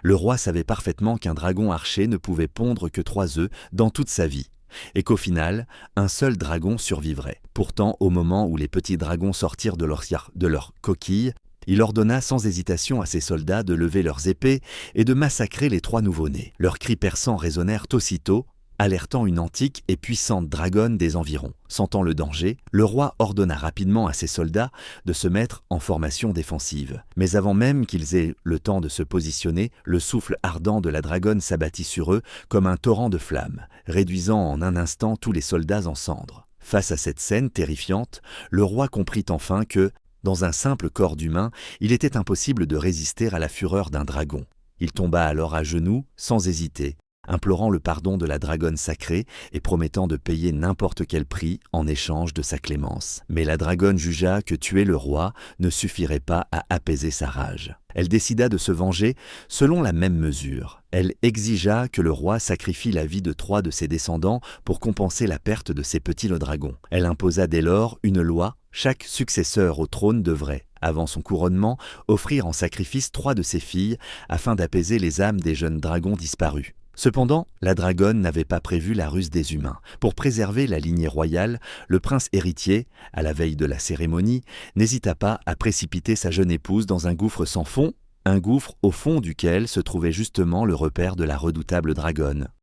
Le roi savait parfaitement qu'un dragon archer ne pouvait pondre que 3 œufs dans toute sa vie, et qu'au final, un seul dragon survivrait. Pourtant, au moment où les petits dragons sortirent de leur coquille, il ordonna sans hésitation à ses soldats de lever leurs épées et de massacrer les 3 nouveau-nés. Leurs cris perçants résonnèrent aussitôt, alertant une antique et puissante dragonne des environs. Sentant le danger, le roi ordonna rapidement à ses soldats de se mettre en formation défensive. Mais avant même qu'ils aient le temps de se positionner, le souffle ardent de la dragonne s'abattit sur eux comme un torrent de flammes, réduisant en un instant tous les soldats en cendres. Face à cette scène terrifiante, le roi comprit enfin que, dans un simple corps d'humain, il était impossible de résister à la fureur d'un dragon. Il tomba alors à genoux, sans hésiter, implorant le pardon de la dragonne sacrée et promettant de payer n'importe quel prix en échange de sa clémence. Mais la dragonne jugea que tuer le roi ne suffirait pas à apaiser sa rage. Elle décida de se venger selon la même mesure. Elle exigea que le roi sacrifie la vie de 3 de ses descendants pour compenser la perte de ses petits dragons. Elle imposa dès lors une loi: chaque successeur au trône devrait, avant son couronnement, offrir en sacrifice 3 de ses filles afin d'apaiser les âmes des jeunes dragons disparus. Cependant, la dragonne n'avait pas prévu la ruse des humains. Pour préserver la lignée royale, le prince héritier, à la veille de la cérémonie, n'hésita pas à précipiter sa jeune épouse dans un gouffre sans fond, un gouffre au fond duquel se trouvait justement le repère de la redoutable dragonne.